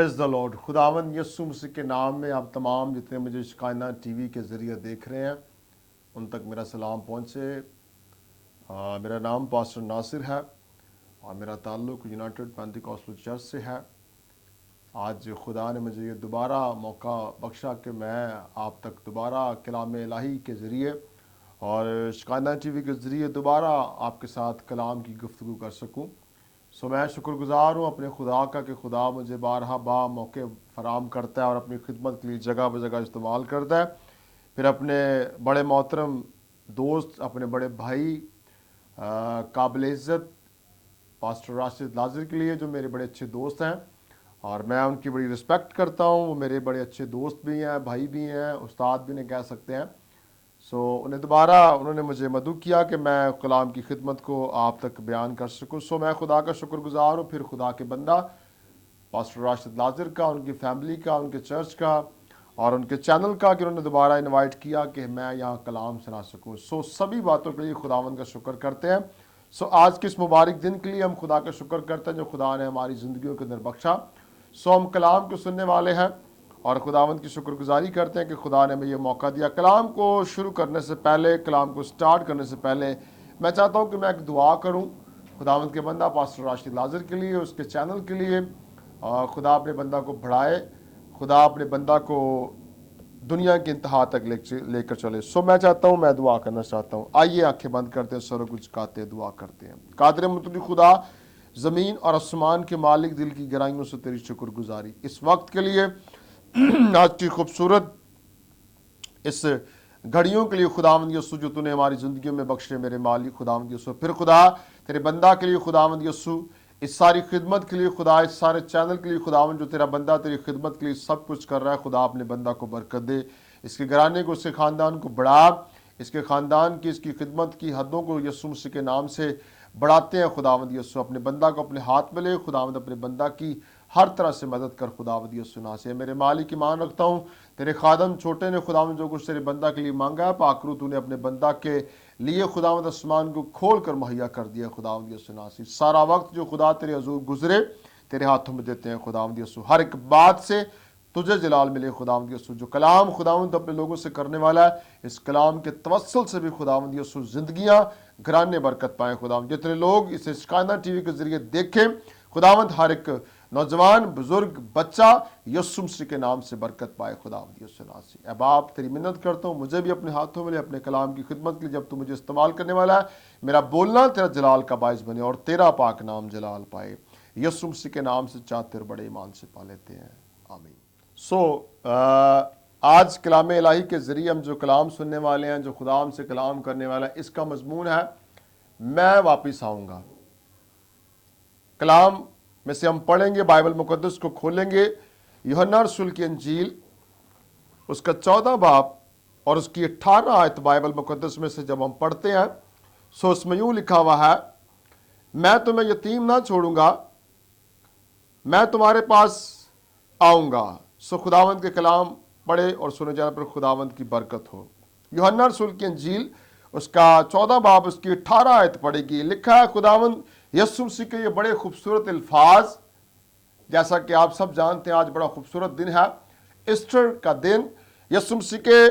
Praise the Lord. खुदावंद यीशु मसीह के नाम में आप तमाम जितने मुझे शिकायना टीवी के ज़रिए देख रहे हैं उन तक मेरा सलाम पहुँचे। मेरा नाम पास्टर नासिर है और मेरा ताल्लुक़ यूनाइटेड पेंटिकॉस्टल चर्च से है। आज खुदा ने मुझे ये दोबारा मौका बख्शा कि मैं आप तक दोबारा कलाम इलाही के ज़रिए और शिकायना टीवी के ज़रिए दोबारा आपके साथ कलाम की गुफ्तगू कर सकूँ। मैं शुक्रगुज़ार हूँ अपने खुदा का कि खुदा मुझे बारहा बा मौके फराम करता है और अपनी खिदमत के लिए जगह ब जगह इस्तेमाल करता है। फिर अपने बड़े मोहतरम दोस्त, अपने बड़े भाई काबिल इज़्ज़त पास्टर राशिद लाजिर के लिए, जो मेरे बड़े अच्छे दोस्त हैं और मैं उनकी बड़ी रिस्पेक्ट करता हूँ। वो मेरे बड़े अच्छे दोस्त भी हैं, भाई भी हैं, उस्ताद भी नहीं कह सकते हैं। उन्हें दोबारा उन्होंने मुझे मदऊ किया कि मैं कलाम की खिदमत को आप तक बयान कर सकूँ। मैं खुदा का शुक्रगुज़ार हूँ। फिर खुदा के बंदा पास्टर राशिद लाजिर का, उनकी फैमिली का, उनके चर्च का और उनके चैनल का कि उन्होंने दोबारा इनवाइट किया कि मैं यहाँ कलाम सुना सकूँ। सभी बातों के लिए खुदावंद का शुक्र करते हैं। आज के इस मुबारक दिन के लिए हम खुदा का शुक्र करते हैं जो खुदा ने हमारी ज़िंदगियों के अंदर बख्शा। हम कलाम को सुनने वाले हैं और खुदावंद की शुक्रगुजारी करते हैं कि खुदा ने हमें ये मौका दिया। कलाम को शुरू करने से पहले, कलाम को स्टार्ट करने से पहले मैं चाहता हूँ कि मैं एक दुआ करूँ खुदावंद के बंदा पास्टर राशिद लाजिर के लिए, उसके चैनल के लिए। खुदा अपने बंदा को बढ़ाए, खुदा अपने बंदा को दुनिया की इंतहा तक लेकर चले। मैं चाहता हूँ, मैं दुआ करना चाहता हूँ। आइए आंखें बंद करते हैं, सरों को झुकाते हैं, दुआ करते हैं। कादिर मुतअल्ली खुदा, ज़मीन और आसमान के मालिक, दिल की गहराइयों से तेरी शुक्रगुजारी इस वक्त के लिए, आज की खूबसूरत इस घड़ियों के लिए खुदावंद यीशु जो तूने हमारी ज़िंदगी में बख्शे मेरे मालिक खुदावंद यीशु। फिर खुदा तेरे बंदा के लिए खुदावंद यीशु, इस सारी खिदमत के लिए खुदा, इस सारे चैनल के लिए खुदावंद जो तेरा बंदा तेरी खिदमत के लिए सब कुछ कर रहा है, खुदा अपने बंदा को बरकत दे, इसके घराने को, इसके ख़ानदान को बढ़ा, इसके ख़ानदान की, इसकी खिदमत की हदों को यीशु मसीह के नाम से बढ़ाते हैं। खुदावंद यीशु अपने बंदा को अपने हाथ में ले, खुदावंद अपने बंदा की हर तरह से मदद कर खुदावंद यीशु ना से। मेरे मालिक ईमान रखता हूँ तेरे खादम छोटे ने खुदावंद जो कुछ तेरे बंदा के लिए मांगा है, पाकरू तूने अपने बंदा के लिए खुदावंद आसमान को खोल कर मुहैया कर दिया खुदावंद यीशु ना से। सारा वक्त जो खुदा तेरे हजूर गुजरे तेरे हाथों में देते हैं खुदावंद यीशु। हर एक बात से तुझे जलाल मिले खुदावंद यीशु। जो कलाम खुदावंद अपने लोगों से करने वाला है, इस कलाम के तवस्सुल से भी खुदावंद यीशु जिंदगियां घराने बरकत पाएँ खुदावंद। जितने लोग इसे शिकायना टीवी के जरिए देखें खुदावंद, हर एक नौजवान, बुजुर्ग, बच्चा यीशु मसीह के नाम से बरकत पाए खुदावंद यीशु नासी। अब आप तेरी मिन्नत करता हूँ, मुझे भी अपने हाथों में ले, अपने कलाम की खिदमत के लिए जब तू मुझे इस्तेमाल करने वाला है, मेरा बोलना तेरा जलाल का बाइस बने और तेरा पाक नाम जलाल पाए। यीशु मसीह के नाम से चाहते और बड़े ईमान से पा लेते हैं, आमीन। आज कलाम इलाही के ज़रिए हम जो कलाम सुनने वाले हैं, जो खुदा हमसे कलाम करने वाला है, इसका मजमून है मैं वापिस आऊँगा। कलाम में से हम पढ़ेंगे, बाइबल मुकद्दस को खोलेंगे, यूहन्ना रसूल की इंजील उसका 14 बाब और उसकी 18 आयत बाइबल मुकद्दस में से जब हम पढ़ते हैं, उसमें यूँ लिखा हुआ है, मैं तुम्हें यतीम ना छोड़ूंगा, मैं तुम्हारे पास आऊँगा। खुदावंद के कलाम पढ़े और सुने जाने पर खुदावंद की बरकत हो। यूहन्ना रसूल की इंजील उसका 14 बाब उसकी 18 आयत पढ़ेगी। लिखा है खुदावंद यीशु मसीह के ये बड़े खूबसूरत अल्फाज, जैसा कि आप सब जानते हैं आज बड़ा खूबसूरत दिन है, ईस्टर का दिन। यीशु मसीह के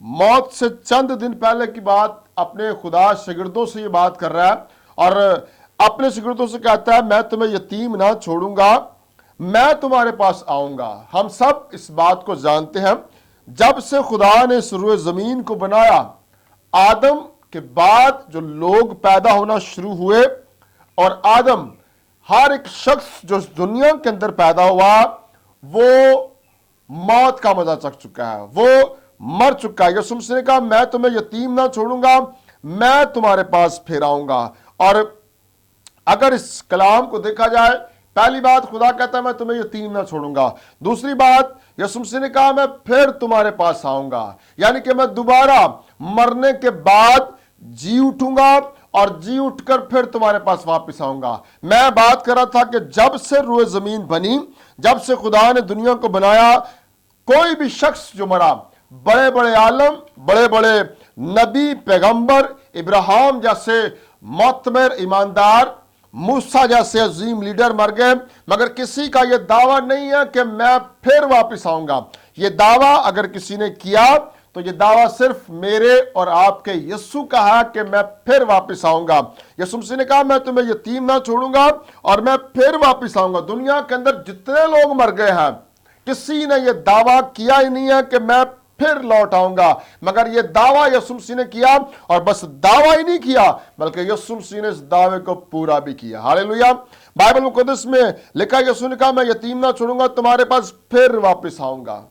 मौत से चंद दिन पहले की बात अपने खुदा शागिर्दों से ये बात कर रहा है और अपने शागिर्दों से कहता है मैं तुम्हें यतीम ना छोड़ूंगा, मैं तुम्हारे पास आऊंगा। हम सब इस बात को जानते हैं, जब से खुदा ने सुरुए जमीन को बनाया, आदम के बाद जो लोग पैदा होना शुरू हुए और आदम, हर एक शख्स जो दुनिया के अंदर पैदा हुआ वो मौत का मजा चख चुका है, वो मर चुका है। यीशु मसीह ने कहा मैं तुम्हें यतीम ना छोड़ूंगा, मैं तुम्हारे पास फिर आऊंगा। और अगर इस कलाम को देखा जाए, पहली बात खुदा कहता है मैं तुम्हें यतीम ना छोड़ूंगा। दूसरी बात यीशु मसीह ने कहा मैं फिर तुम्हारे पास आऊंगा, यानी कि मैं दोबारा मरने के बाद जी उठूंगा और जी उठकर फिर तुम्हारे पास वापस आऊंगा। मैं बात कर रहा था कि जब से रूए जमीन बनी, जब से खुदा ने दुनिया को बनाया, कोई भी शख्स जो मरा, बड़े बड़े आलम, बड़े बड़े नबी, पैगंबर, इब्राहिम जैसे मोतबर, ईमानदार, मूसा जैसे अजीम लीडर मर गए, मगर किसी का यह दावा नहीं है कि मैं फिर वापस आऊंगा। यह दावा अगर किसी ने किया तो ये दावा सिर्फ मेरे और आपके यीशु का है कि मैं फिर वापस आऊंगा। यीशु मसीह ने कहा मैं तुम्हें यतीम ना छोड़ूंगा और मैं फिर वापस आऊंगा। दुनिया के अंदर जितने लोग मर गए हैं, किसी ने यह दावा किया ही नहीं है कि मैं फिर लौट आऊंगा, मगर यह दावा यीशु मसीह ने किया, और बस दावा ही नहीं किया बल्कि यीशु मसीह ने इस दावे को पूरा भी किया। हालेलुया। बाइबल मुकद्दस में लिखा, यीशु ने कहा मैं यतीम ना छोड़ूंगा, तुम्हारे पास फिर वापस आऊंगा।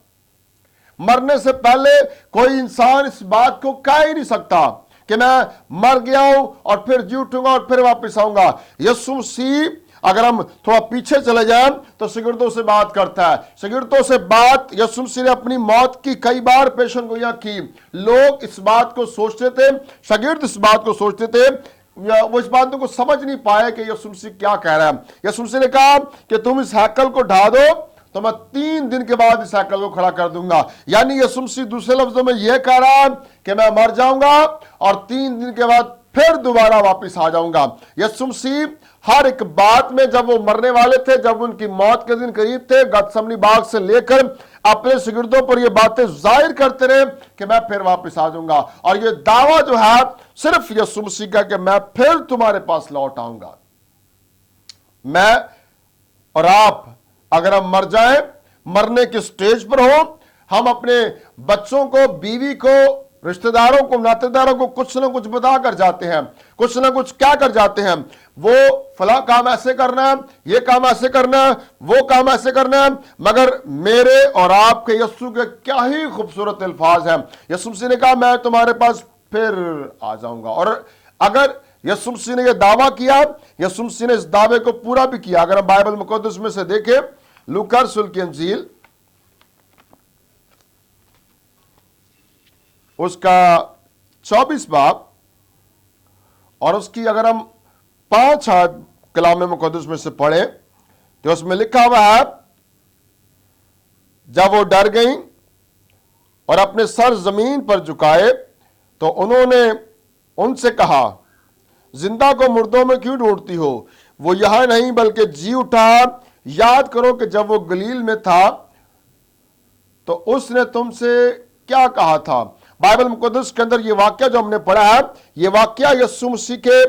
मरने से पहले कोई इंसान इस बात को कह ही नहीं सकता कि मैं मर गया हूं और फिर जी उठूंगा और फिर वापस आऊंगा। यीशु मसीह, अगर हम थोड़ा पीछे चले जाएं तो शागिर्दों से बात करता है। शागिर्दों से बात यीशु मसीह ने अपनी मौत की कई बार पेशन गोइयां की। लोग इस बात को सोचते थे, शागिर्द इस बात को सोचते थे, वो इस बात को समझ नहीं पाए कि यीशु मसीह क्या कह रहा है। यीशु मसीह ने कहा कि तुम इस हैकल को ढा दो तो मैं 3 दिन के बाद इस हैकल को खड़ा कर दूंगा। यानी यीशु मसीह दूसरे लफ्जों में यह कह रहा है कि मैं मर जाऊंगा और 3 दिन के बाद फिर दोबारा वापस आ जाऊंगा। यीशु मसीह हर एक बात में, जब वो मरने वाले थे, जब उनकी मौत के दिन करीब थे, गतसमनी बाग से लेकर अपने शागिर्दों पर ये बातें जाहिर करते रहे कि मैं फिर वापस आ जाऊंगा। और ये दावा जो है सिर्फ यीशु मसीह का कि मैं फिर तुम्हारे पास लौट आऊंगा। मैं और आप अगर हम मर जाएं, मरने के स्टेज पर हो, हम अपने बच्चों को, बीवी को, रिश्तेदारों को, नातेदारों को कुछ ना कुछ बता कर जाते हैं, कुछ ना कुछ क्या कर जाते हैं, वो फला काम ऐसे करना है, ये काम ऐसे करना है, वो काम ऐसे करना है। मगर मेरे और आपके यीशु के क्या ही खूबसूरत अल्फाज हैं। यीशु मसीह ने कहा मैं तुम्हारे पास फिर आ जाऊंगा। और अगर यीशु मसीह ने यह दावा किया, यीशु मसीह ने इस दावे को पूरा भी किया। अगर हम बाइबल मुकद्दस में से देखें, लूका रसूल की इंजील उसका 24 बाब और उसकी अगर हम 5 आयत कलाम मुकद्दस में से पढ़े तो उसमें लिखा हुआ है, जब वो डर गई और अपने सर जमीन पर झुकाए तो उन्होंने उनसे कहा, जिंदा को मुर्दों में क्यों ढूंढती हो? वो यहां नहीं बल्कि जी उठा। याद करो कि जब वो गलील में था तो उसने तुमसे क्या कहा था। बाइबल मुकद्दस के अंदर ये वाक्य जो हमने पढ़ा है, ये वाक्य यीशु मसीह के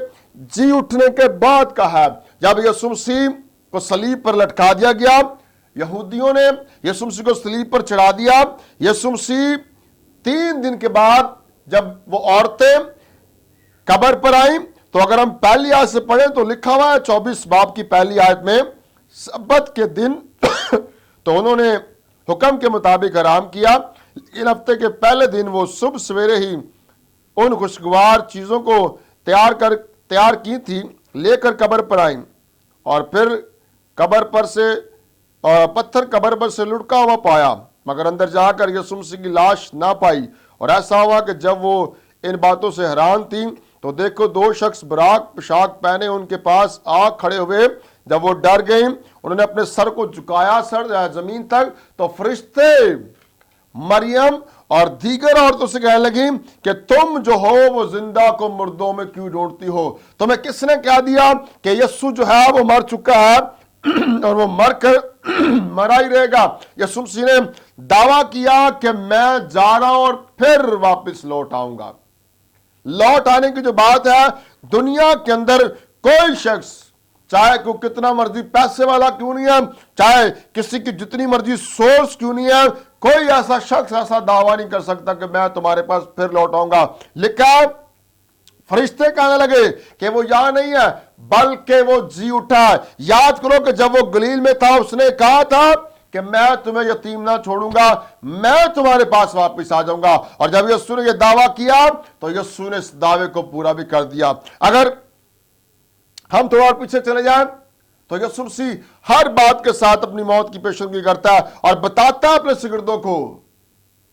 जी उठने के बाद का है। जब यीशु मसीह को सलीब पर लटका दिया गया, यहूदियों ने यीशु मसीह को सलीब पर चढ़ा दिया। यीशु मसीह 3 दिन के बाद जब वो औरतें कब्र पर आई, तो अगर हम पहली आयत से पढ़ें तो लिखा हुआ है 24 बाब की पहली आयत में, सब्बत के दिन तो उन्होंने हुक्म के मुताबिक आराम किया। इन हफ्ते के पहले दिन वो सुबह सवेरे ही उन खुशगवार चीजों को तैयार की थी लेकर कब्र पर आई, और फिर कब्र पर से पत्थर कब्र पर से लुढ़का हुआ पाया, मगर अंदर जाकर यीशु मसीह की लाश ना पाई। और ऐसा हुआ कि जब वो इन बातों से हैरान थी तो देखो 2 शख्स बराक पोशाक पहने उनके पास आ खड़े हुए। जब वो डर गई, उन्होंने अपने सर को झुकाया सर जमीन तक, तो फरिश्ते मरियम और दीगर औरतों से कहने लगी कि तुम जो हो वो जिंदा को मुर्दों में क्यों ढूंढती हो? तुम्हें किसने कह दिया कि यीशु जो है वो मर चुका है और वो मरकर मरा ही रहेगा? यीशु मसीह ने दावा किया कि मैं जा रहा हूं और फिर वापस लौट आऊंगा। लौट आने की जो बात है, दुनिया के अंदर कोई शख्स, चाहे को कितना मर्जी पैसे वाला क्यों नहीं है, चाहे किसी की जितनी मर्जी सोर्स क्यों नहीं है, कोई ऐसा शख्स ऐसा दावा नहीं कर सकता कि मैं तुम्हारे पास फिर लौट आऊंगा। लिखा, फरिश्ते कहने लगे कि वो यहां नहीं है बल्कि वो जी उठा। याद करो कि जब वो गलील में था, उसने कहा था कि मैं तुम्हें यतीम ना छोड़ूंगा, मैं तुम्हारे पास वापस आ जाऊंगा। और जब यीशु ने यह दावा किया तो यीशु ने इस दावे को पूरा भी कर दिया। अगर हम थोड़ा और पीछे चले जाएं तो यीशु मसीह हर बात के साथ अपनी मौत की पेशेंगी करता है और बताता है अपने शागिर्दों को।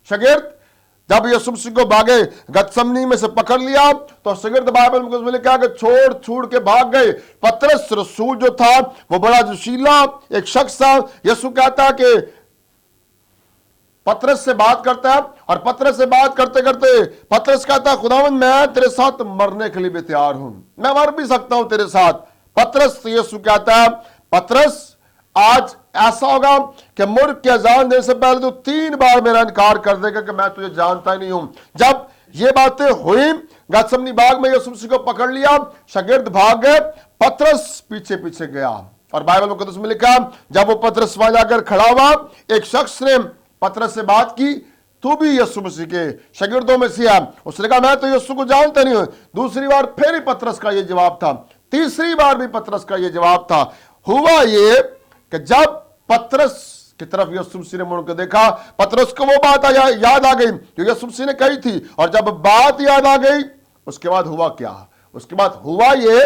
शागिर्द जब यीशु मसीह को भागे गतसमनी में से पकड़ लिया तो शागिर्द बाइबल में लिखा कि छोड़ के भाग गए। पतरस रसूल जो था वो बड़ा जोशीला एक शख्स था। यीशु कहता कि पतरस से बात करता है और पतरस से बात करते करते पतरस कहता है, खुदावंद मैं तेरे साथ मरने के लिए भी तैयार हूं, मैं मर भी सकता हूं तेरे साथ, पतरस से यीशु कहता है, पतरस आज ऐसा होगा कि मुर्ग के अजान देने से पहले तो 3 बार मेरा इनकार कर देगा कि मैं तुझे जानता ही नहीं हूं। जब ये बातें हुई, गतसमनी बाग में यीशु मसीह को पकड़ लिया, शागिर्द भाग गए, पतरस पीछे पीछे गया। और बाइबल मुकद्दस में लिखा, जब वो पतरस वहां जाकर खड़ा हुआ, एक शख्स ने पतरस से बात की, तू भी यीशु मसीह के शागिर्दों में से है? उसने कहा, मैं तो यीशु को जानता नहीं हूं। दूसरी बार फिर ही पतरस का यह जवाब था, तीसरी बार भी पतरस का यह जवाब था। हुआ ये कि जब पतरस की तरफ यीशु मसीह ने मुड़ के देखा, पतरस को वो बात याद आ गई जो यीशु मसीह ने कही थी। और जब बात याद आ गई, उसके बाद हुआ क्या? उसके बाद हुआ ये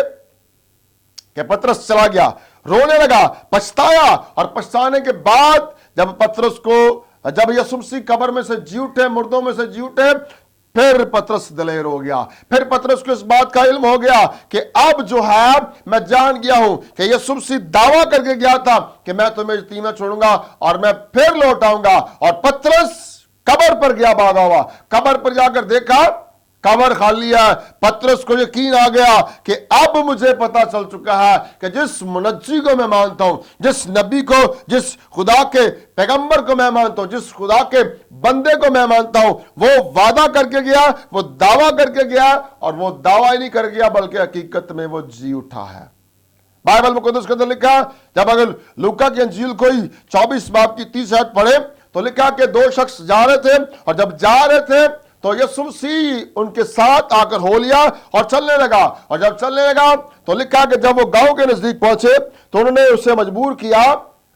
कि पतरस चला गया, रोने लगा, पछताया। और पछताने के बाद जब यीशु मसीह कब्र में से जी उठे, मुर्दों में से जी उठे, फिर पतरस दलेर हो गया। फिर पतरस को इस बात का इल्म हो गया कि अब जो है मैं जान गया हूं कि यीशु मसीह दावा करके गया था कि मैं तुम्हें यतीम न छोड़ूंगा और मैं फिर लौट आऊंगा। और पतरस कब्र पर गया, भागा हुआ। कब्र पर जाकर देखा, कब्र खाली है। पतरस को यकीन आ गया कि अब मुझे पता चल चुका है कि जिस मुनज्जी को मैं मानता हूं, जिस नबी को, जिस खुदा के पैगंबर को मैं मानता हूं, जिस खुदा के बंदे को मैं मानता हूं, वो वादा करके गया, वो दावा करके गया, और वो दावा ही नहीं कर गया बल्कि हकीकत में वो जी उठा है। बाइबल मुकद्दस के अंदर लिखा, जब अगर लूका की अंजील कोई 24 बाब की 30 आयत पढ़े तो लिखा कि 2 शख्स जा रहे थे, और जब जा रहे थे तो यीशु मसीह उनके साथ आकर हो लिया और चलने लगा। और जब चलने लगा तो लिखा कि जब वो गांव के नजदीक पहुंचे तो उन्होंने उसे मजबूर किया,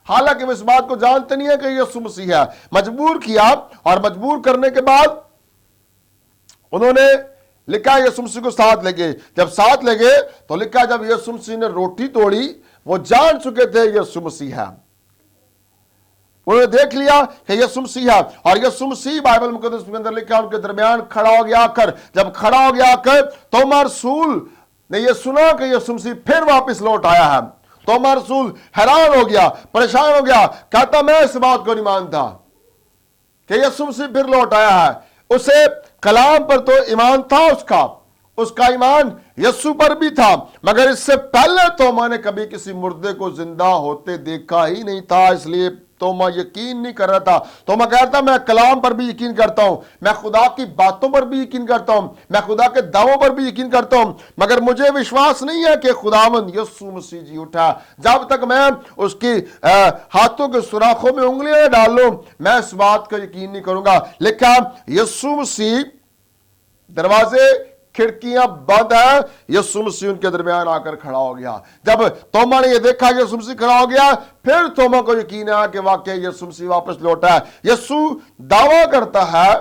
हालांकि वो इस बात को जानते नहीं है कि यीशु मसीह है। मजबूर किया, और मजबूर करने के बाद उन्होंने लिखा यीशु मसीह को साथ ले गए। जब साथ ले गए तो लिखा जब यीशु मसीह ने रोटी तोड़ी, वो जान चुके थे यीशु मसीह है। उन्होंने देख लिया कि यीशु मसीह है, और यीशु मसीह बाइबल मुकद्दस के अंदर लिखा उनके दरमियान खड़ा हो गया आकर। जब खड़ा हो गया आकर तोमा रसूल ने यह सुना कि यीशु मसीह फिर वापस लौट आया है। तोमा रसूल हैरान हो गया, परेशान हो गया, कहता मैं इस बात को नहीं मानता कि यीशु मसीह फिर लौट आया है। उसे कलाम पर तो ईमान था, उसका ईमान यीशु पर भी था, मगर इससे पहले तोमा ने कभी किसी मुर्दे को जिंदा होते देखा ही नहीं था। इसलिए तोमा यकीन नहीं कर रहा था। तोमा कहता मैं कलाम पर भी यकीन करता हूं, मैं खुदा की बातों पर भी यकीन करता हूं, मैं खुदा के दावों पर भी यकीन करता हूं, मगर मुझे विश्वास नहीं है कि खुदावंद यीशु मसीह जी उठा। जब तक मैं उसकी हाथों के सुराखों में उंगलियां डाल लूं, मैं इस बात का यकीन नहीं करूंगा। लिखा यीशु मसीह, दरवाजे खिड़कियां बंद है, यीशु मसीह उनके दरमियान आकर खड़ा हो गया। जब तोमा ने यह देखा कि यीशु मसीह खड़ा हो गया, फिर तोमा को यकीन आया कि वाकई यीशु मसीह वापस लौटा है। यीशु दावा करता है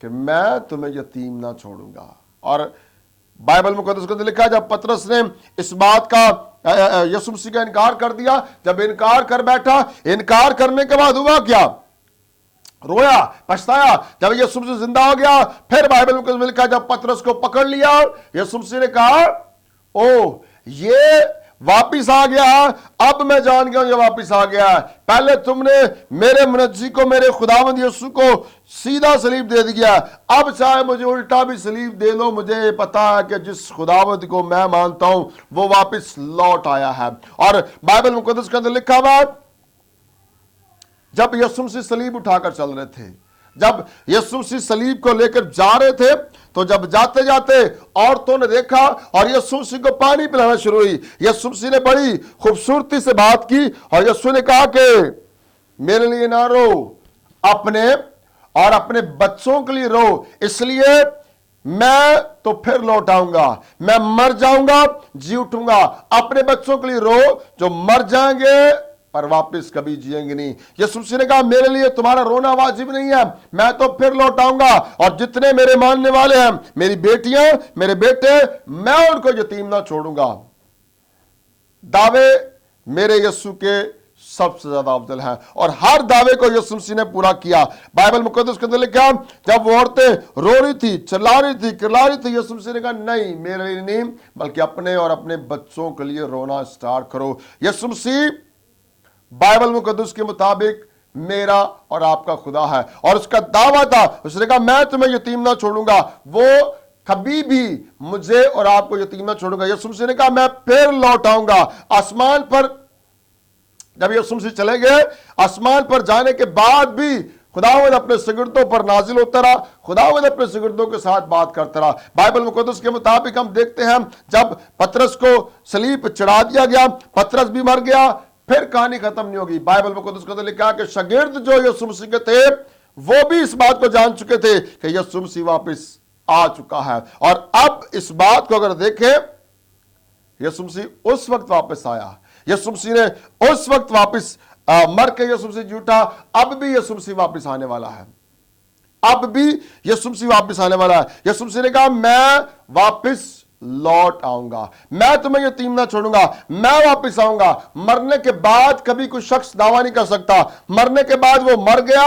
कि मैं तुम्हें यतीम ना छोड़ूंगा। और बाइबल मुकद्दस के अंदर लिखा जब पतरस ने इस बात का यीशु मसीह का इनकार कर दिया, जब इनकार कर बैठा, इनकार करने के बाद हुआ क्या? रोया, पछताया। जब यीशु मसीह जिंदा हो गया, फिर बाइबल में लिखा जब पतरस को पकड़ लिया, यीशु मसीह ने कहा ओ ये वापिस आ गया, अब मैं जान गया ये वापिस आ गया। पहले तुमने मेरे मुनज्जी को, मेरे खुदावंद यीशु को सीधा सलीब दे दिया, अब चाहे मुझे उल्टा भी सलीब दे लो, मुझे पता है कि जिस खुदावंद को मैं मानता हूं वो वापिस लौट आया है। और बाइबल मुकद्दस के अंदर लिखा हुआ जब यीशु मसीह सलीब उठाकर चल रहे थे, जब यीशु मसीह सलीब को लेकर जा रहे थे, तो जब जाते जाते औरतों ने देखा और यीशु मसीह को पानी पिलाना शुरू हुई। यीशु मसीह ने बड़ी खूबसूरती से बात की और यीशु ने कहा कि मेरे लिए ना रो, अपने और अपने बच्चों के लिए रो, इसलिए मैं तो फिर लौट आऊंगा, मैं मर जाऊंगा, जी उठूंगा। अपने बच्चों के लिए रो जो मर जाएंगे पर वापस कभी जिएंगे नहीं। यीशु मसीह ने कहा मेरे लिए तुम्हारा रोना वाजिब नहीं है, मैं तो फिर लौट आऊंगा, और जितने मेरे मानने वाले हैं, मेरी बेटियां, मेरे बेटे, मैं उनको यतीम ना छोड़ूंगा। दावे मेरे यीशु के सबसे ज्यादा अफजल है, और हर दावे को यीशु मसीह ने पूरा किया। बाइबल मुकद्दस के अंदर लिखा जब वो औरतें रो रही थी, चिल्ला रही थी, किरला रही थी, यीशु मसीह ने कहा नहीं, मेरे लिए नहीं, बल्कि अपने और अपने बच्चों के लिए रोना स्टार्ट करो। यीशु मसीह बाइबल मुकद्दस के मुताबिक मेरा और आपका खुदा है, और उसका दावा था, उसने कहा मैं तुम्हें यतीम ना छोड़ूंगा। वो کبھی بھی مجھے اور آپ کو یتیم نہ چھوڑوں گا۔ یسوع مسیح نے کہا میں پھر لوٹ آؤں گا۔ آسمان پر جب یسوع مسیح چلے گئے، آسمان پر جانے کے بعد بھی خداوند اپنے شاگردوں پر نازل ہوتا رہا، خداوند اپنے شاگردوں کے ساتھ بات کرتا رہا۔ بائبل مقدس کے مطابق ہم دیکھتے ہیں جب پطرس کو صلیب پر چڑھا دیا گیا، پطرس بھی مر گیا، پھر کہانی ختم نہیں ہوگی۔ بائبل مقدس کو لکھا کہ شاگرد جو یسوع مسیح کے تھے وہ بھی اس بات کو جان چکے تھے کہ یسوع مسیح واپس آ چکا ہے، اور اب اس بات کو اگر دیکھیں، یسوع مسیح اس وقت واپس آیا، یسوع مسیح نے اس وقت واپس مر کے یسوع مسیح جی اٹھا، اب بھی یسوع مسیح واپس آنے والا ہے، اب بھی یسوع مسیح واپس آنے والا ہے۔ یسوع مسیح نے کہا میں واپس لوٹ آؤں گا، میں تمہیں یتیم نہ چھوڑوں گا، میں واپس آؤں گا۔ مرنے کے بعد کبھی کوئی شخص دعویٰ نہیں کر سکتا، مرنے کے بعد وہ مر گیا،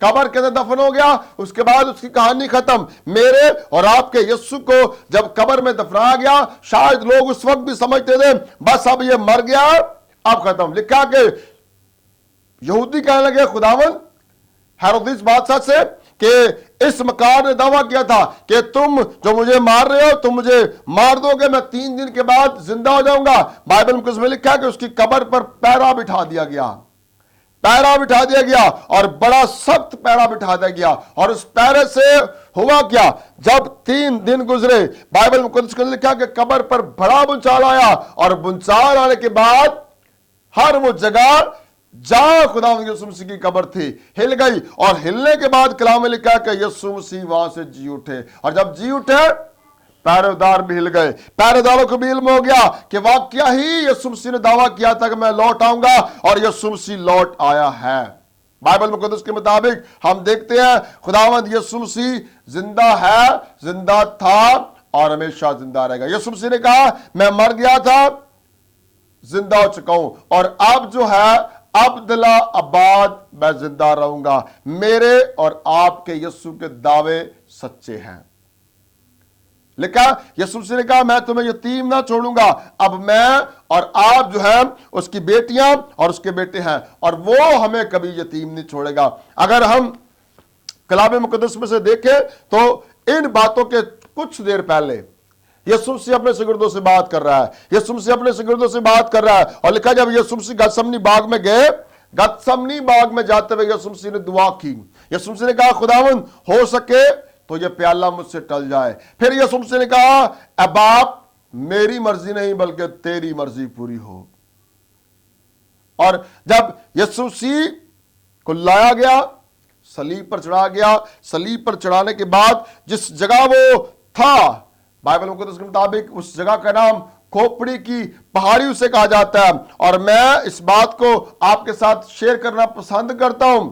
قبر کے اندر دفن ہو گیا، اس کے بعد اس کی کہانی ختم۔ میرے اور آپ کے یسوع کو جب قبر میں دفنایا گیا، شاید لوگ اس وقت بھی سمجھتے تھے بس اب یہ مر گیا، اب ختم۔ لکھا کہ یہودی کہنے لگے خداوند ہیرودیس بادشاہ سے کہ اس مکار نے دعویٰ کیا تھا کہ تم جو مجھے مار رہے ہو، تم مجھے مار دو گے، میں 3 دن کے بعد زندہ ہو جاؤں گا۔ بائبل مقدس میں لکھا کہ اس کی قبر پر پیرا بٹھا دیا گیا، پیرا بٹھا دیا گیا، اور بڑا سخت پیرا بٹھا دیا گیا۔ اور اس پیرے سے ہوا کیا، جب 3 دن گزرے، بائبل مقدس میں لکھا کہ قبر پر بڑا بنچال آیا، اور بنچال آنے کے بعد ہر وہ جگہ جہاں خداوند یسوع مسیح کی قبر تھی ہل گئی، اور ہلنے کے بعد کلام میں لکھا کہ یسوع مسیح وہاں سے جی اٹھے، اور جب جی اٹھے پہرے دار بھی ہل گئے۔ پہرے داروں کو بھی علم ہو گیا کہ واقعہ ہی یسوع مسیح نے دعویٰ کیا تھا کہ میں لوٹ آؤں گا، اور یسوع مسیح لوٹ آیا ہے۔ بائبل مقدس کے مطابق ہم دیکھتے ہیں خداوند یسوع مسیح زندہ ہے، زندہ تھا، اور ہمیشہ زندہ رہے گا۔ یسوع مسیح نے کہا میں مر گیا تھا، زندہ ہو چکا ہوں، اور اب جو ہے ابدلا آباد میں زندہ رہوں گا۔ میرے اور آپ کے یسوع کے دعوے سچے ہیں۔ لکھا یسوع مسیح نے کہا میں تمہیں یتیم نہ چھوڑوں گا، اب میں اور آپ جو ہیں اس کی بیٹیاں اور اس کے بیٹے ہیں، اور وہ ہمیں کبھی یتیم نہیں چھوڑے گا۔ اگر ہم کلام مقدس میں سے دیکھیں تو ان باتوں کے کچھ دیر پہلے یسوع مسیح اپنے شاگردوں سے بات کر رہا ہے، یسوع مسیح اپنے شاگردوں سے بات کر رہا ہے، اور لکھا جب یسوع مسیح گتسمنی باغ میں گئے، گتسمنی باغ میں جاتے ہوئے یسوع مسیح نے دعا کی۔ یسوع مسیح نے کہا خداوند ہو سکے تو یہ پیالہ مجھ سے ٹل جائے۔ پھر یسوع مسیح نے کہا اے باپ میری مرضی نہیں بلکہ تیری مرضی پوری ہو۔ اور جب یسوع مسیح کو لایا گیا، صلیب پر چڑھا گیا، صلیب پر چڑھانے کے بعد جس جگہ وہ تھا، بائبل مقدس کے مطابق اس جگہ کا نام کھوپڑی کی پہاڑی اسے کہا جاتا ہے، اور میں اس بات کو آپ کے ساتھ شیئر کرنا پسند کرتا ہوں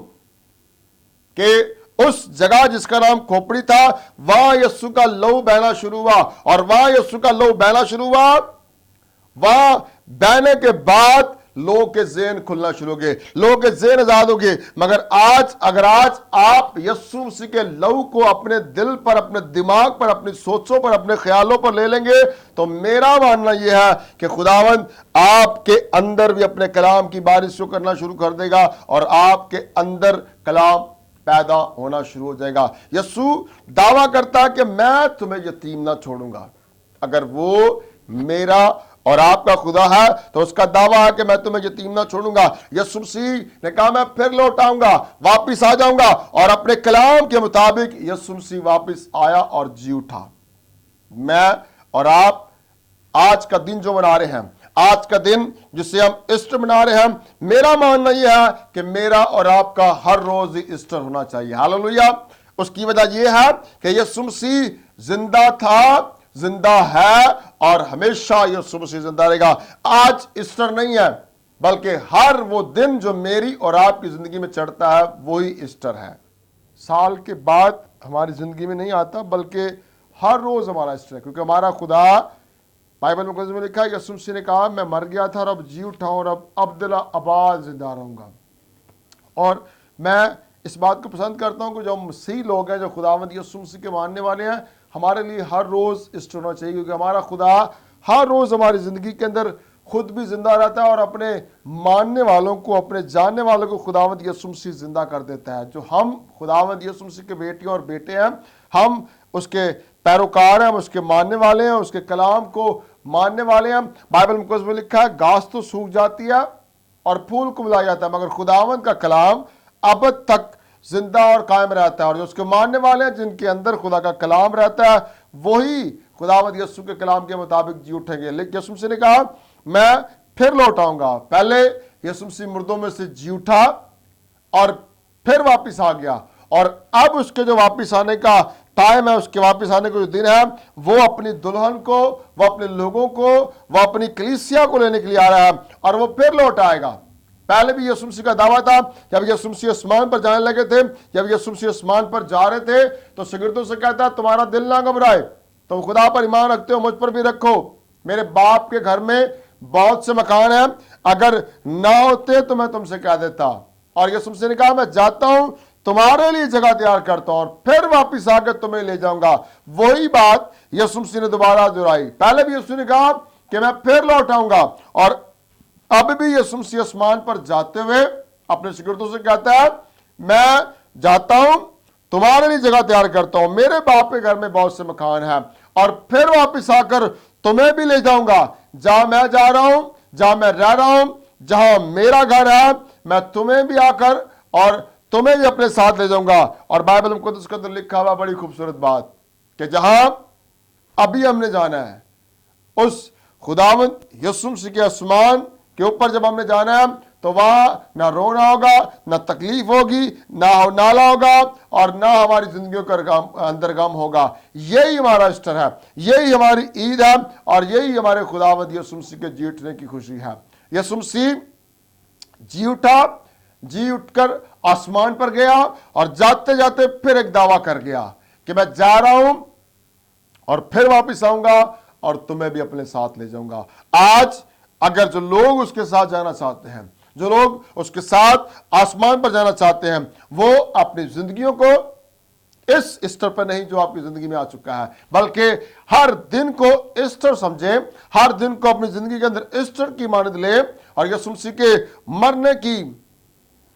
کہ اس جگہ جس کا نام کھوپڑی تھا، وہاں یسوع کا لہو بہنا شروع ہوا، اور وہاں یسوع کا لہو بہنا شروع ہوا، وہاں بہنے کے بعد لوگوں کے ذہن کھلنا شروع ہو گئے، لوگوں کے ذہن آزاد ہو گئے۔ مگر اگر آج آپ یسوع مسیح کے لہو کو اپنے دل پر، اپنے دماغ پر، اپنی سوچوں پر، اپنے خیالوں پر لے لیں گے تو میرا ماننا یہ ہے کہ خداوند آپ کے اندر بھی اپنے کلام کی بارش کرنا شروع کر دے گا، اور آپ کے اندر کلام پیدا ہونا شروع ہو جائے گا۔ یسوع دعویٰ کرتا ہے کہ میں تمہیں یتیم نہ چھوڑوں گا۔ اگر وہ میرا اور آپ کا خدا ہے تو اس کا دعویٰ ہے کہ میں تمہیں یتیم نہ چھوڑوں گا۔ یسوع مسیح نے کہا میں پھر لوٹ آؤں گا، واپس آ جاؤں گا، اور اپنے کلام کے مطابق یسوع مسیح واپس آیا اور جی اٹھا۔ میں اور آپ آج کا دن جو منا رہے ہیں، آج کا دن جسے ہم ایسٹر منا رہے ہیں، میرا ماننا یہ ہے کہ میرا اور آپ کا ہر روز ایسٹر ہونا چاہیے۔ ہاللویا۔ اس کی وجہ یہ ہے کہ یسوع مسیح زندہ تھا، زندہ ہے، اور ہمیشہ یسوع مسیح زندہ رہے گا۔ آج ایسٹر نہیں ہے بلکہ ہر وہ دن جو میری اور آپ کی زندگی میں چڑھتا ہے وہی ایسٹر ہے۔ سال کے بعد ہماری زندگی میں نہیں آتا بلکہ ہر روز ہمارا ایسٹر ہے، کیونکہ ہمارا خدا، بائبل مقدس میں لکھا ہے یسوع مسیح نے کہا میں مر گیا تھا اور اب جی اٹھا ہوں، اور اب ابدلا آباد زندہ رہوں گا۔ اور میں اس بات کو پسند کرتا ہوں کہ جو مسیح لوگ ہیں، جو خداوند یسوع مسیح کے ماننے والے ہیں، ہمارے لیے ہر روز ایسٹر ہونا چاہیے، کیونکہ ہمارا خدا ہر روز ہماری زندگی کے اندر خود بھی زندہ رہتا ہے، اور اپنے ماننے والوں کو، اپنے جاننے والوں کو خداوند یسوع مسیح زندہ کر دیتا ہے۔ جو ہم خداوند یسوع مسیح کے بیٹیوں اور بیٹے ہیں، ہم اس کے پیروکار ہیں، ہم اس کے ماننے والے ہیں، اس کے کلام کو ماننے والے ہیں۔ بائبل مقدس میں لکھا ہے گھاس تو سوکھ جاتی ہے اور پھول کملا جاتا ہے، مگر خداوند کا کلام ابد تک زندہ اور قائم رہتا ہے۔ اور جو اس کے ماننے والے ہیں، جن کے اندر خدا کا کلام رہتا ہے، وہی خداوند یسوع کے کلام کے مطابق جی اٹھیں گے۔ لیکن یسوع مسیح نے کہا میں پھر لوٹ آؤں گا۔ پہلے یسوع مسیح مردوں میں سے جی اٹھا اور پھر واپس آ گیا، اور اب اس کے جو واپس آنے کا ٹائم ہے، اس کے واپس آنے کا جو دن ہے، وہ اپنی دلہن کو، وہ اپنے لوگوں کو، وہ اپنی کلیسیا کو لینے کے لیے آ رہا ہے، اور وہ پھر لوٹ آئے گا۔ پہلے بھی یسوع مسیح کا دعویٰ تھا، جب یسوع مسیح آسمان پر جانے لگے تھے، جب یسوع مسیح آسمان پر جا رہے تھے تو شاگردوں سے کہتا تمہارا دل نہ گھبرائے، تم خدا پر ایمان رکھتے ہو، مجھ پر بھی رکھو، میرے باپ کے گھر میں بہت سے مکان ہیں، اگر نہ ہوتے تو میں تم سے کہہ دیتا۔ اور یسوع مسیح نے کہا میں جاتا ہوں، تمہارے لیے جگہ تیار کرتا ہوں، اور پھر واپس آ کر تمہیں لے جاؤں گا۔ وہی بات یسوع مسیح نے دوبارہ دہرائی۔ پہلے بھی یسوع نے کہا کہ میں پھر لوٹ آؤں گا، اور اب بھی یسوع مسیح آسمان پر جاتے ہوئے اپنے شاگردوں سے کہتا ہے میں جاتا ہوں، تمہارے لیے جگہ تیار کرتا ہوں، میرے باپ کے گھر میں بہت سے مکان ہیں، اور پھر واپس آ کر تمہیں بھی لے جاؤں گا۔ جہاں میں جا رہا ہوں، جہاں میں رہ رہا ہوں، جہاں میرا گھر ہے، میں تمہیں بھی آ کر اور تمہیں بھی اپنے ساتھ لے جاؤں گا۔ اور بائبل مقدس کے اندر لکھا ہوا بڑی خوبصورت بات کہ جہاں ابھی ہم نے جانا ہے، اس خداوند یسوع مسیح کے آسمان کے اوپر جب ہم نے جانا ہے تو وہاں نہ رونا ہوگا، نہ تکلیف ہوگی، نہ نالا ہوگا، اور نہ ہماری زندگیوں کا اندر غم ہوگا۔ یہی ہمارا ایسٹر ہے، یہی ہماری عید ہے، اور یہی ہمارے خداوند یسوع مسیح کے جی اٹھنے کی خوشی ہے۔ یسوع مسیح جی اٹھا، جی اٹھ کر آسمان پر گیا، اور جاتے جاتے پھر ایک دعویٰ کر گیا کہ میں جا رہا ہوں اور پھر واپس آؤں گا اور تمہیں بھی اپنے ساتھ لے جاؤں گا۔ آج اگر جو لوگ اس کے ساتھ جانا چاہتے ہیں، جو لوگ اس کے ساتھ آسمان پر جانا چاہتے ہیں، وہ اپنی زندگیوں کو اس ایسٹر پر نہیں جو آپ کی زندگی میں آ چکا ہے، بلکہ ہر دن کو ایسٹر سمجھیں، ہر دن کو اپنی زندگی کے اندر ایسٹر کی مانند لیں، اور یسوع مسیح کے مرنے کی،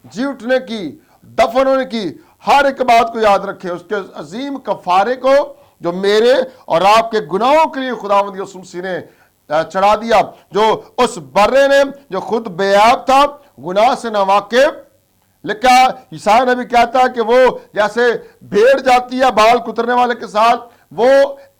جی اٹھنے کی، دفن ہونے کی ہر ایک بات کو یاد رکھیں، اس کے عظیم کفارے کو جو میرے اور آپ کے گناہوں کے لیے خداوند یسوع مسیح نے چڑھا دیا، جو اس برے نے جو خود بے عیب تھا، گناہ سے ناواقف، لکھا عیسیٰ نبی کہتا ہے کہ وہ جیسے بھیڑ جاتی ہے بال کترنے والے کے ساتھ، وہ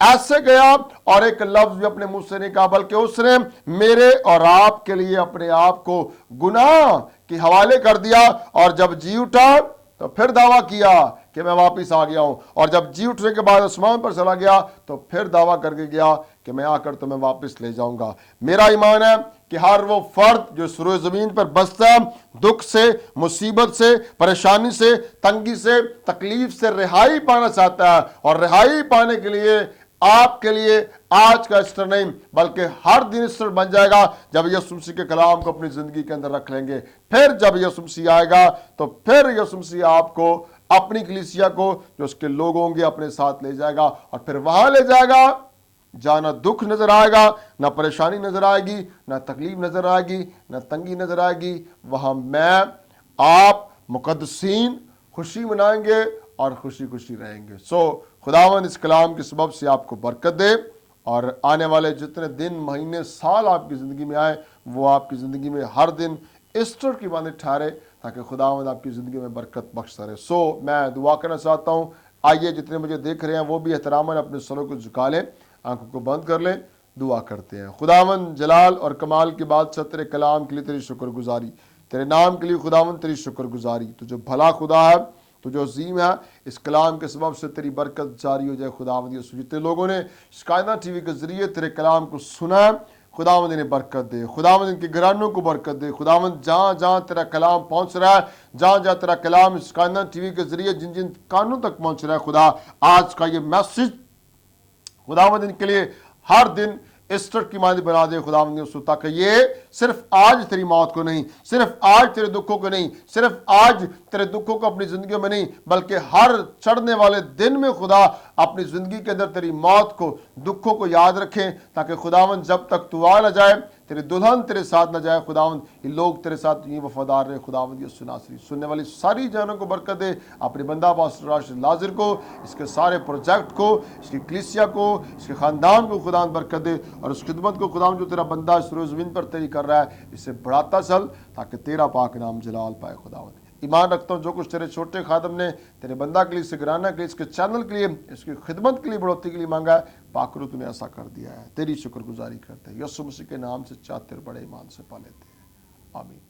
ایسے گیا اور ایک لفظ بھی اپنے منہ سے نہیں کہا، بلکہ اس نے میرے اور آپ کے لیے اپنے آپ کو گناہ کے حوالے کر دیا، اور جب جی اٹھا تو پھر دعویٰ کیا کہ میں واپس آ گیا ہوں، اور جب جی اٹھنے کے بعد آسمان پر چلا گیا تو پھر دعویٰ کر کے گیا کہ میں آ کر تمہیں واپس لے جاؤں گا۔ میرا ایمان ہے کہ ہر وہ فرد جو سروئے زمین پر بستا ہے، دکھ سے، مصیبت سے، پریشانی سے، تنگی سے، تکلیف سے رہائی پانا چاہتا ہے، اور رہائی پانے کے لیے آپ کے لیے آج کا ایسٹر نہیں بلکہ ہر دن ایسٹر بن جائے گا جب یسوع مسیح کے کلام کو اپنی زندگی کے اندر رکھ لیں گے۔ پھر جب یسوع مسیح آئے گا تو پھر یسوع مسیح آپ کو، اپنی کلیسیا کو جو اس کے لوگ ہوں گے، اپنے ساتھ لے جائے گا، اور پھر وہاں لے جائے گا جہاں نہ دکھ نظر آئے گا، نہ پریشانی نظر آئے گی، نہ تکلیف نظر آئے گی، نہ تنگی نظر آئے گی۔ وہاں میں، آپ مقدسین خوشی منائیں گے اور خوشی خوشی رہیں گے۔ خداوند اس کلام کے سبب سے آپ کو برکت دے، اور آنے والے جتنے دن، مہینے، سال آپ کی زندگی میں آئے، وہ آپ کی زندگی میں ہر دن ایسٹر کی مانند ٹھہرے، تاکہ خداوند آپ کی زندگی میں برکت بخشتا رہے۔ میں دعا کرنا چاہتا ہوں، آئیے جتنے مجھے دیکھ رہے ہیں وہ بھی احتراماً اپنے سروں کو جھکا لیں، آنکھوں کو بند کر لیں، دعا کرتے ہیں۔ خداوند جلال اور کمال کی بادشاہ، تیرے کلام کے لیے تیری شکر گزاری، تیرے نام کے لیے خداوند تیری شکر گزاری۔ تو جو بھلا خدا ہے، تو جو عظیم ہے، اس کلام کے سبب سے تیری برکت جاری ہو جائے خداوند یسوع۔ جتنے لوگوں نے شکایت ٹی وی کے ذریعے تیرے کلام کو سنا ہے، خداوند انہیں برکت دے، خداوند ان کے گھرانوں کو برکت دے، خداوند جہاں جہاں تیرا کلام پہنچ رہا ہے، جہاں جہاں تیرا کلام شکایت ٹی وی کے ذریعے جن جن کانوں تک پہنچ رہا ہے، خدا آج کا یہ میسج خداوند ان کے لیے ہر دن ایسٹر کی مانند بنا دے خداوند یسوع، تاکہ یہ صرف آج تیری موت کو نہیں، صرف آج تیرے دکھوں کو نہیں، صرف آج تیرے دکھوں کو اپنی زندگیوں میں نہیں، بلکہ ہر چڑھنے والے دن میں خدا اپنی زندگی کے اندر تیری موت کو، دکھوں کو یاد رکھیں، تاکہ خداوند جب تک تو آ نہ جائے، تیرے دلہن تیرے ساتھ نہ جائے خداوند، یہ لوگ تیرے ساتھ یہ وفادار رہے خداوند یسوع ناصری۔ سننے والی ساری جانوں کو برکت دے، اپنے بندہ پاسٹر راشد لازر کو، اس کے سارے پروجیکٹ کو، اس کی کلیسیا کو، اس کے خاندان کو خداوند برکت دے، اور اس خدمت کو خداوند جو تیرا بندہ اس روز زمین پر تیری کر رہا ہے اسے بڑھاتا چل، تاکہ تیرا پاک نام جلال پائے خداوند۔ ایمان رکھتا ہوں جو کچھ تیرے چھوٹے خادم نے تیرے بندہ کے لیے، اس کے گھرانہ کے لیے، اس کے چینل کے لیے، اس کی خدمت کے لیے، بڑھوتی کے لیے مانگا ہے، پاک روح تو نے ایسا کر دیا ہے، تیری شکر گزاری کرتے ہیں، یسوع مسیح کے نام سے چاہتے اور بڑے ایمان سے پا لیتے ہیں، آمین۔